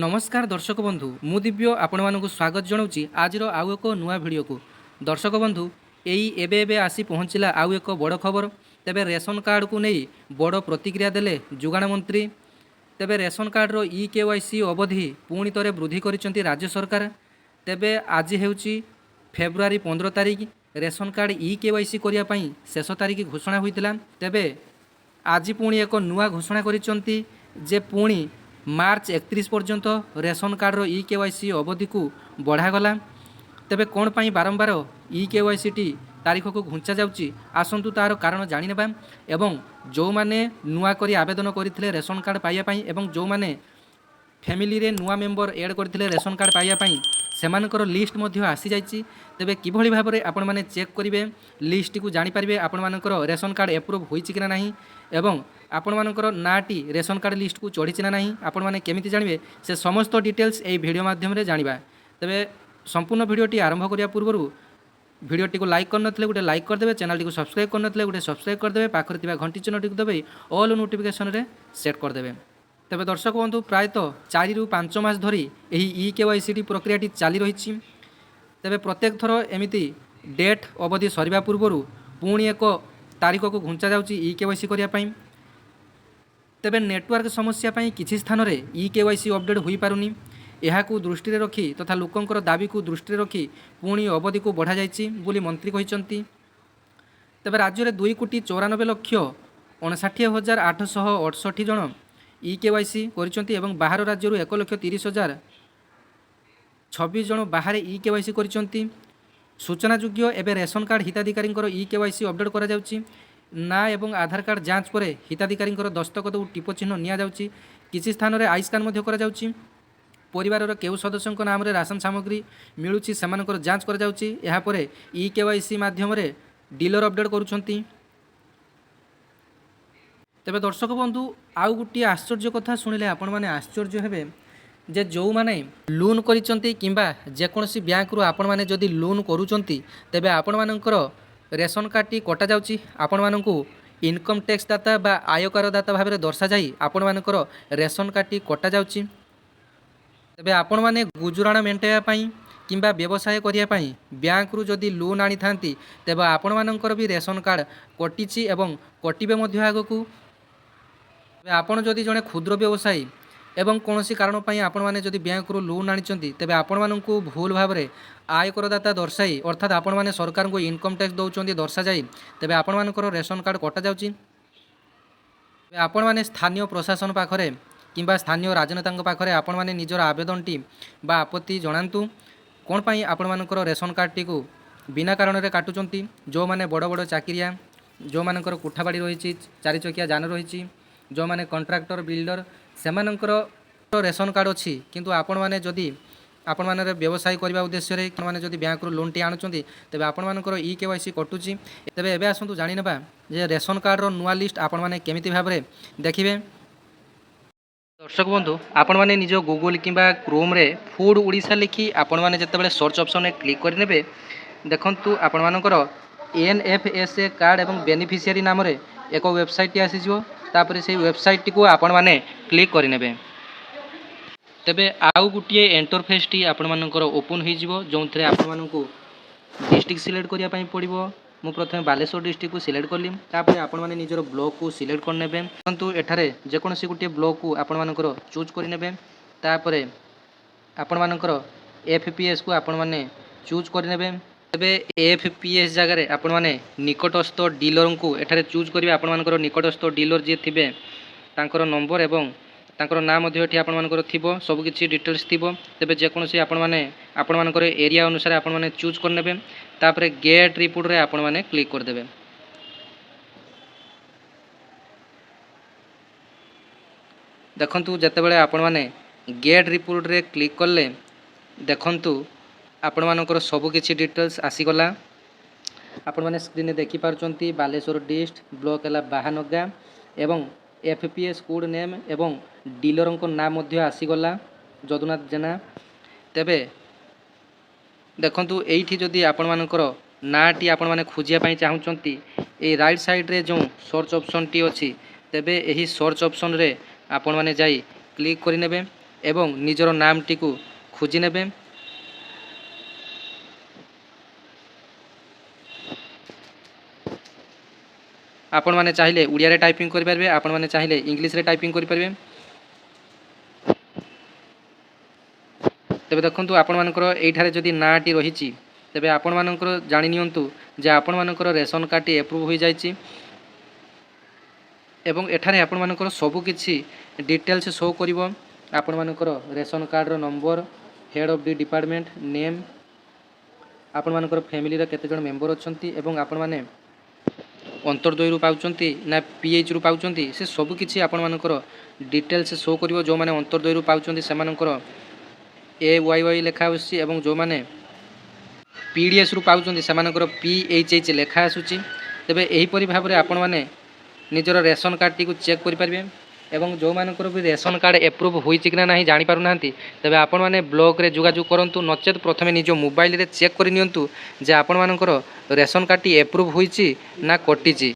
नमस्कार दर्शक बंधु मु दिव्य आपण मानक स्वागत जनाऊँगी आज आउ एक नुआ भिडियो को दर्शक बंधु यही एबे आसी पहुँचला आउ एक बड़ खबर तेबे रेशन कार्ड को नहीं बड़ प्रतिक्रिया देले जोगाण मंत्री तेबे रेशन कार्डर केवाईसी अवधि पुणी थे वृद्धि कर राज्य सरकार तेबे आज हेउची फेब्रुआरी 15 तारिख रेशन कार्ड केवाईसी करने शेष तारिख घोषणा होता तेबे आज पुणी एक नुआ घोषणा करिसेंती जे पुणी मार्च 31 पर्यंत रेशन कार्डर केवाईसी अवधि को बढ़ागला तेबे कौन पाई बारंबार केवाईसी टी तारीख को घुंचा जाउची आसंतु तार कारण जानिनेबा एवं जो माने नुआ करी आवेदन करथिले रेशन कार्ड पाइया पाई एवं जो माने फैमिली रे नुआ मेंबर ऐड करथिले रेशन कार्ड पाइया पाई सेमानकर लिस्ट मध्य आसी जाइछि तेबे किभଳି भाबरे आपण माने चेक करिवे लिस्ट को जानि परिबे आपण मानकर रेशन कार्ड एप्रूव होइछि कि नाही एवं आपण मानकर नाटी रेशन कार्ड लिस्ट को चढ़ी ना नहीं आपण माने केमिति जानिबे से समस्त डिटेल्स एई वीडियो माध्यम रे जानिबा तेबे संपूर्ण वीडियोटी आरंभ करिया पूर्व वीडियोटी को लाइक करनथले गोटे लाइक करदेबे चैनल को सब्सक्राइब करनथले गोटे सब्सक्राइब करदेबे पाखरे थिबा घंटी चिन्हटी को देबे ऑल नोटिफिकेशन रे सेट करदेबे तेबे दर्शक बंधु प्रायतः 4 रु 5 मास धरी एही केवाईसी प्रक्रियाटी चली रही तेबे प्रत्येक थर एमिति डेट अवधि सरिबा पूर्व पुणी एक तारीख को घुंचा जाउची केवाईसी करिया पई तेबे नेटवर्क समस्या पई किछि स्थान रे केवाईसी अपडेट होई पारुनी एहाकू दृष्टि रे रखी तथा लोकंकर दाबी को दृष्टि रे रखी पुणी अवधि को बढ़ा जाइछि बोली मंत्री कहिसंती तेबे राज्य में 2,94,59,868 जन केवाईसी करिसंती एवं बाहर राज्य 1,30,026 जन बाहर केवाईसी करिसंती सूचना योग्य एवं रेशन कार्ड हिताधिकारी केवाईसी अपडेट करा जाउछि ना एवं आधार कार्ड जांच पर हिताधिकारी दस्तखत और टिप चिन्ह नि जाउछि किछि स्थान रे आई स्कान मध्य करा जाउछि परिवार केउ सदस्यों नाम रे राशन सामग्री मिलुछि सेमानकर जांच करा जाउछि एहा परे केवाईसी माध्यम रे डीलर अपडेट करूछंती तेबे दर्शक बंधु आउ गोटे आश्चर्य कथा शुणिले आपण माने आश्चर्य हेबे जे जो माने लोन करिसंती किंबा जेकोसी बैंक रु आपण माने जदि लोन करूछंती तेबे आपण मानकर रेशन कार्ड टी कटा जाउची आपण मानकू इनकम टैक्स दाता बा आयकर दाता भाव में दर्शा जाई आपण मानकर रेशन कार्ड टी कटा जाउची तेबे आपण माने गुजराण मेंटेया पई किंबा व्यवसाय करिया पई बैंक रु जदि लोन आनी थांती तेबे आपण मानकर भी रेशन कार्ड कटिची एवं कटिबे मध्य आगकू आपण जदि जने क्षुद्र व्यवसायी एवं कौन कारण आपण मैंने जदि बैंक रू लोन आनी तेबे आपण मानकू भूल भाव में आयकरदाता दर्शाई अर्थात आपण मैंने सरकार को इनकम टैक्स दौरान दर्शा जाए तेबे आपण मानकर रेशन कार्ड कटा जाउची आपण मैंने स्थानीय प्रशासन पाखरे किंबा स्थानीय राजनेता पाखरे आपण मैंने निजर आवेदन टी बा आपत्ति जनातु कौन पाई आपण मानकर रेशन कार्ड टी को बिना कारण रे काटुचंती जो माने बड़ बड़ चाकरिया जो मानकर कोठाबाड़ी रही 4 चकिया जान रही जो माने कॉन्ट्रैक्टर बिल्डर सेमानंकर रेशन कार्ड अच्छी किंतु आपण माने जदि आपण माने व्यवसाय करबा उद्देश्य रे माने जदि बैंक रो लोन टी आनुचंती तेबे आपण मानकर केवाईसी कटुची तेबे एबे आसंतु जानि नेबा जे रेशन कार्ड रो नुआ लिस्ट आपण माने केमिति भाबरे देखिबे दर्शक बंधु आपण माने निज गूगल किंबा क्रोम रे फूड ओडिशा लिखि आपण माने जतेबेले सर्च ऑप्शन रे क्लिक करि नेबे देखंतु आपण मानकर एनएफएसए कार्ड एवं बेनिफिशियरी नाम रे एक वेबसाइट टी आसी जिवो तापर से वेबसाइट टी को आपण माने क्लिक करिनेबे तेबे आउ गुटिए इंटरफेस टी आपण मानकर ओपन हो जिवो जोंथरे आपण मानकू डिस्ट्रिक्ट सिलेक्ट करिया पई पड़िबो मु प्रथमे बालेश्वर डिस्ट्रिक्ट को सिलेक्ट करली तापर आपण माने निजर ब्लॉक को सिलेक्ट करनेबे परंतु एठारे जेकोसी गुटिए ब्लॉक को आपण मानकर चूज करिनेबे तापर आपण मानकर एफपीएस को आपण माने चूज करिनेबे तेबे एफपीएस जगह रे आपण माने निकटस्थ डीलर को एठारे चूज करिवे आपण मानकर निकटस्थ डीलर जे थिबे तांकर नंबर एवं तांकर नाम मध्य एठी आपण मानकर थिबो सब किछि डिटेल्स थिबो तेबे जेकोसी आपण मानकर एरिया अनुसार आपण माने चूज करनेबे तापर गेट रिपोर्ट रे आपण माने क्लिक कर देबे देखंतु जतेबेले आपण माने गेट रिपोर्ट रे क्लिक करले देखंतु आपण मानकर सब किछि डिटेल्स आसीगला आपण माने स्क्रीन रे देखि पारचंती बालेश्वर डिस्ट्रिक्ट ब्लॉक हला बाहानगा एवं एफपीएस कोड नेम एवं डीलर को नाम मध्य आसीगला जदुनाथ जेना तेबे देखंतु एठी जदि आपण मानकर नाटी आपण माने खोजिया पई चाहुचंती ए राइट साइड रे जो सर्च ऑप्शन टी अछि तेबे एही सर्च ऑप्शन रे आपण माने जाई क्लिक करि नेबे ଏବଂ ନିଜର ନାମଟିକୁ ଖୋଜି ନେବେ। ଆପଣମାନେ ଚାହିଁଲେ ଓଡ଼ିଆରେ ଟାଇପିଂ କରିପାରିବେ, ଆପଣମାନେ ଚାହିଁଲେ ଇଂଲିଶରେ ଟାଇପିଂ କରିପାରିବେ। ତେବେ ଦେଖନ୍ତୁ ଆପଣମାନଙ୍କର ଏଇଠାରେ ଯଦି ନାଁଟି ରହିଛି ତେବେ ଆପଣମାନଙ୍କର ଜାଣି ନିଅନ୍ତୁ ଯେ ଆପଣମାନଙ୍କର ରେସନ କାର୍ଡ଼ଟି ଏପ୍ରୁଭ୍ ହୋଇଯାଇଛି ଏବଂ ଏଠାରେ ଆପଣମାନଙ୍କର ସବୁକିଛି ଡିଟେଲ୍ସ ଶୋ କରିବ। ଆପଣମାନଙ୍କର ରେସନ କାର୍ଡ଼ର number, head of the department, name, ଆପଣମାନଙ୍କର ଫ୍ୟାମିଲିର କେତେଜଣ ମେମ୍ବର ଅଛନ୍ତି ଏବଂ ଆପଣମାନେ ଅନ୍ତର୍ଦୟରୁ ପାଉଛନ୍ତି ନା ପିଏଚ୍ରୁ ପାଉଛନ୍ତି, ସେ ସବୁକିଛି ଆପଣମାନଙ୍କର ଡିଟେଲ୍ସ ଶୋ କରିବ। ଯେଉଁମାନେ ଅନ୍ତର୍ଦୟରୁ ପାଉଛନ୍ତି ସେମାନଙ୍କର AYY ଲେଖା ଆସୁଛି ଏବଂ ଯେଉଁମାନେ PDSରୁ ପାଉଛନ୍ତି ସେମାନଙ୍କର PHH ଲେଖା ଆସୁଛି। ତେବେ ଏହିପରି ଭାବରେ ଆପଣମାନେ ନିଜର ରେସନ କାର୍ଡ଼ଟିକୁ ଚେକ୍ କରିପାରିବେ ଏବଂ ଯେଉଁମାନଙ୍କର ବି ରେସନ କାର୍ଡ଼ ଏପ୍ରୁଭ୍ ହୋଇଛି କି ନା ନାହିଁ ଜାଣିପାରୁନାହାନ୍ତି ତେବେ ଆପଣମାନେ ବ୍ଲକରେ ଯୋଗାଯୋଗ କରନ୍ତୁ, ନଚେତ୍ ପ୍ରଥମେ ନିଜ ମୋବାଇଲରେ ଚେକ୍ କରି ନିଅନ୍ତୁ ଯେ ଆପଣମାନଙ୍କର ରେସନ କାର୍ଡ଼ଟି ଏପ୍ରୁଭ୍ ହୋଇଛି ନା କଟିଛି।